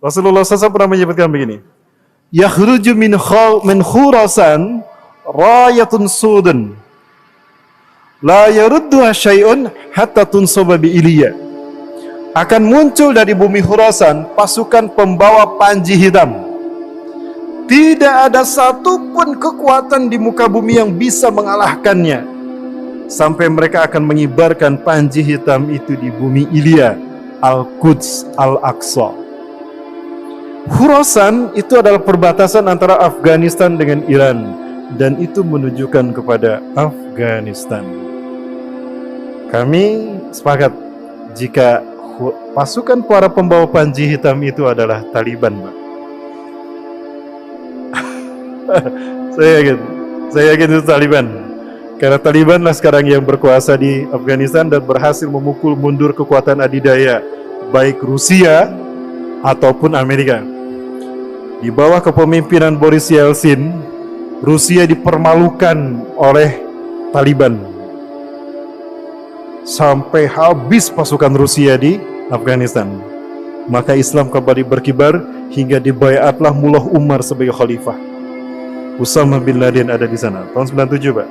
Rasulullah SAW pernah menyebutkan begini, yakhruju min Khurasan rayatun sudun la yarudduha syai'un hatta tunsaba bi Iliya. Akan muncul dari bumi Khurasan pasukan pembawa panji hitam. Tidak ada satupun kekuatan di muka bumi yang bisa mengalahkannya, sampai mereka akan mengibarkan panji hitam itu di bumi Iliya, Al-Quds, Al-Aqsa. Khurasan itu adalah perbatasan antara Afghanistan dengan Iran, dan itu menunjukkan kepada Afghanistan. Kami sepakat jika pasukan para pembawa panji hitam itu adalah Taliban, Pak. Saya yakin itu Taliban. Karena Taliban lah sekarang yang berkuasa di Afghanistan dan berhasil memukul mundur kekuatan adidaya baik Rusia ataupun Amerika. Di bawah kepemimpinan Boris Yeltsin, Rusia dipermalukan oleh Taliban. Sampai habis pasukan Rusia di Afghanistan. Maka Islam kembali berkibar hingga dibayatlah Mullah Umar sebagai khalifah. Usama bin Laden ada di sana tahun 97, Pak.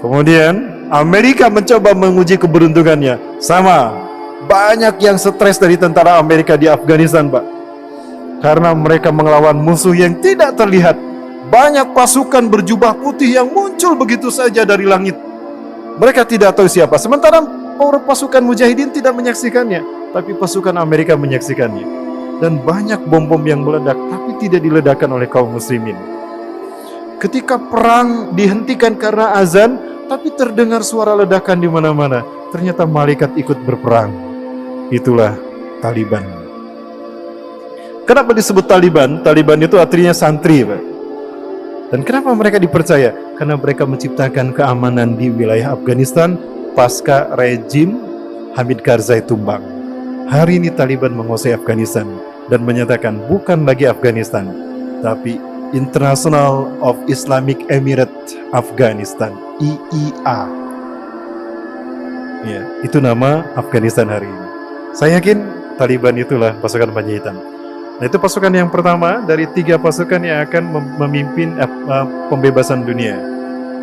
Kemudian Amerika mencoba menguji keberuntungannya. Sama, banyak yang stres dari tentara Amerika di Afghanistan, Pak. Karena mereka melawan musuh yang tidak terlihat. Banyak pasukan berjubah putih yang muncul begitu saja dari langit. Mereka tidak tahu siapa. Sementara pasukan mujahidin tidak menyaksikannya, tapi pasukan Amerika menyaksikannya. Dan banyak bom-bom yang meledak, tapi tidak diledakkan oleh kaum muslimin. Ketika perang dihentikan karena azan, tapi terdengar suara ledakan di mana-mana. Ternyata malaikat ikut berperang. Itulah Taliban. Kenapa disebut Taliban? Taliban itu artinya santri, Pak. Dan kenapa mereka dipercaya? Karena mereka menciptakan keamanan di wilayah Afghanistan pasca rejim Hamid Karzai tumbang. Hari ini Taliban menguasai Afghanistan dan menyatakan bukan lagi Afghanistan, tapi International of Islamic Emirate Afghanistan, IIA. Ya, itu nama Afghanistan hari ini. Saya yakin Taliban itulah pasukan panji hitam. Nah, itu pasukan yang pertama dari 3 pasukan yang akan memimpin pembebasan dunia.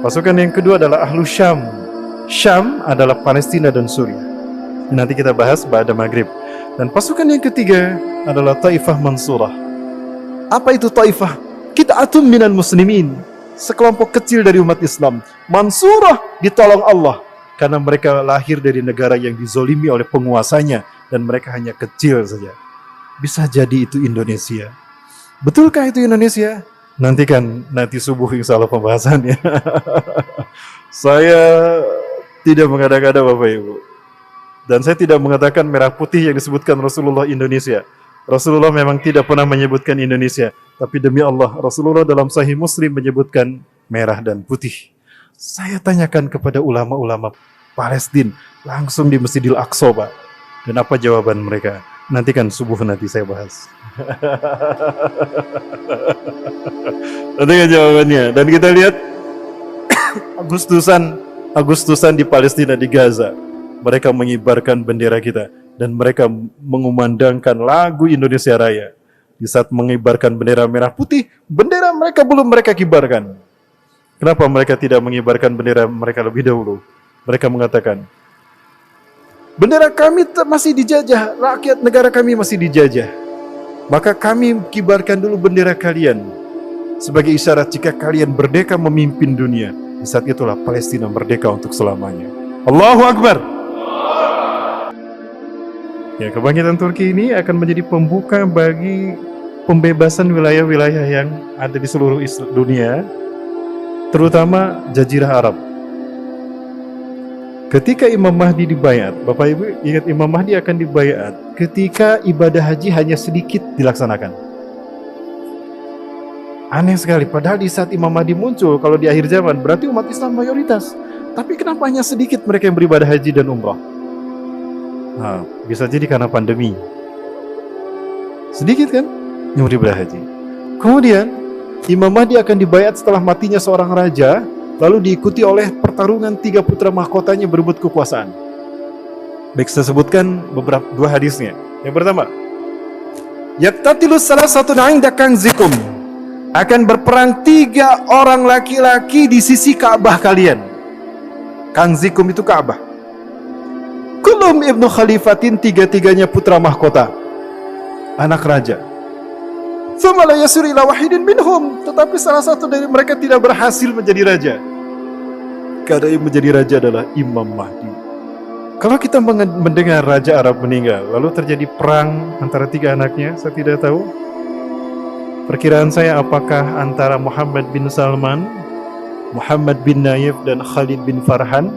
Pasukan yang kedua adalah Ahlu Syam. Syam adalah Palestina dan Suriah. Nanti kita bahas pada Maghrib. Dan pasukan yang ketiga adalah Taifah Mansurah. Apa itu Taifah? Qit'atun minal muslimin, sekelompok kecil dari umat Islam. Mansurah, ditolong Allah, karena mereka lahir dari negara yang dizolimi oleh penguasanya dan mereka hanya kecil saja. Bisa jadi itu Indonesia. Betulkah itu Indonesia? Nanti subuh insya Allah pembahasannya. Saya tidak mengada-ngada Bapak Ibu. Dan saya tidak mengatakan merah putih yang disebutkan Rasulullah Indonesia. Rasulullah memang tidak pernah menyebutkan Indonesia. Tapi demi Allah, Rasulullah dalam Sahih Muslim menyebutkan merah dan putih. Saya tanyakan kepada ulama-ulama Palestina langsung di Masjidil Aqsa, Pak. Dan apa jawaban mereka? Nantikan subuh nanti saya bahas. Nantikan jawabannya. Dan kita lihat Agustusan di Palestina, di Gaza. Mereka mengibarkan bendera kita dan mereka mengumandangkan lagu Indonesia Raya. Di saat mengibarkan bendera merah putih, bendera mereka belum mereka kibarkan. Kenapa mereka tidak mengibarkan bendera mereka lebih dahulu? Mereka mengatakan, bendera kami masih dijajah, rakyat negara kami masih dijajah. Maka kami kibarkan dulu bendera kalian sebagai isyarat jika kalian merdeka memimpin dunia. Di saat itulah Palestina merdeka untuk selamanya. Allahu Akbar. Ya, kebangkitan Turki ini akan menjadi pembuka bagi pembebasan wilayah-wilayah yang ada di seluruh dunia, terutama Jazirah Arab. Ketika Imam Mahdi dibayat, Bapak Ibu ingat Imam Mahdi akan dibayat ketika ibadah haji hanya sedikit dilaksanakan. Aneh sekali, padahal di saat Imam Mahdi muncul, kalau di akhir zaman, berarti umat Islam mayoritas. Tapi kenapa hanya sedikit mereka yang beribadah haji dan umrah? Nah, bisa jadi karena pandemi. Sedikit kan yang beribadah haji. Kemudian Imam Mahdi akan dibayat setelah matinya seorang raja, lalu diikuti oleh pertarungan 3 putra mahkotanya berebut kekuasaan. Baik, saya sebutkan beberapa 2 hadisnya. Yang pertama, Yaktatilu salah satu inda kanzikum, akan berperang 3 orang laki-laki di sisi Ka'bah kalian. Kanzikum itu Ka'bah. Kulum ibnu khalifatin, 3-3-nya putra mahkota, anak raja. Thumma la yasir ila wahidin minhum, tetapi salah satu dari mereka tidak berhasil menjadi raja. Karena yang menjadi raja adalah Imam Mahdi. Kalau kita mendengar Raja Arab meninggal, lalu terjadi perang antara 3 anaknya, saya tidak tahu. Perkiraan saya apakah antara Muhammad bin Salman, Muhammad bin Naif, dan Khalid bin Farhan,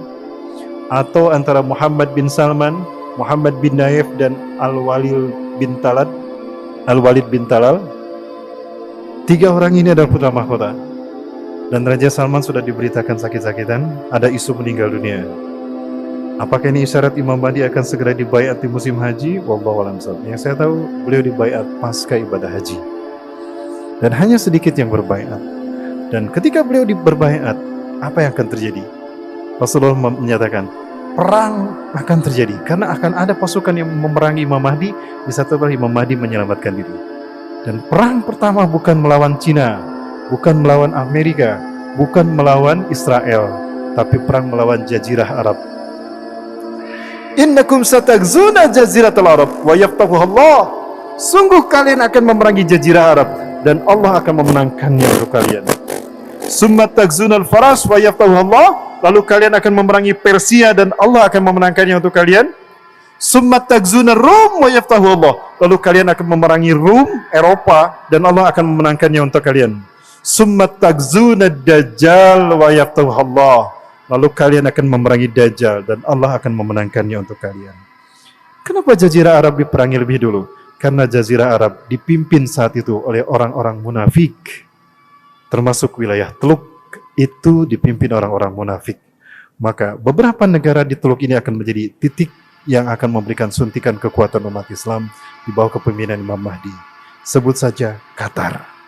atau antara Muhammad bin Salman, Muhammad bin Naif, dan Al-Walid bin Talal. 3 orang ini adalah putra mahkota. Dan Raja Salman sudah diberitakan sakit-sakitan, ada isu meninggal dunia. Apakah ini isyarat Imam Mahdi akan segera dibaiat di musim haji? Wallahu a'lam bishawab. Yang saya tahu, beliau dibaiat pasca ibadah haji. Dan hanya sedikit yang berbaiat. Dan ketika beliau berbaiat, apa yang akan terjadi? Rasulullah menyatakan, perang akan terjadi karena akan ada pasukan yang memerangi Imam Mahdi. Di satu hal Imam Mahdi menyelamatkan diri. Dan perang pertama bukan melawan Cina, bukan melawan Amerika, bukan melawan Israel, tapi perang melawan Jazirah Arab. Innakum satagzuna jaziratal Arab wa yaftahuha Allah. Sungguh kalian akan memerangi Jazirah Arab dan Allah akan memenangkannya untuk kalian. Summa tagzunal faras wa yaftahuha Allah. Lalu kalian akan memerangi Persia dan Allah akan memenangkannya untuk kalian. Summa tagzuna Rum wa yaftahu Allah. Lalu kalian akan memerangi Rum, Eropa, dan Allah akan memenangkannya untuk kalian. Summa tagzuna Dajjal wa yaftahu Allah. Lalu kalian akan memerangi Dajjal dan Allah akan memenangkannya untuk kalian. Kenapa Jazirah Arab diperangi lebih dulu? Karena Jazirah Arab dipimpin saat itu oleh orang-orang munafik. Termasuk wilayah Teluk itu dipimpin orang-orang munafik. Maka beberapa negara di Teluk ini akan menjadi titik yang akan memberikan suntikan kekuatan umat Islam di bawah kepemimpinan Imam Mahdi. Sebut saja Qatar.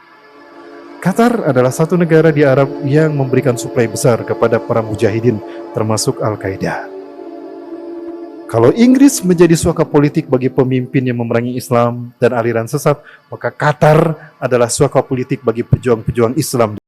Qatar adalah satu negara di Arab yang memberikan suplai besar kepada para mujahidin, termasuk Al-Qaeda. Kalau Inggris menjadi suaka politik bagi pemimpin yang memerangi Islam dan aliran sesat, maka Qatar adalah suaka politik bagi pejuang-pejuang Islam.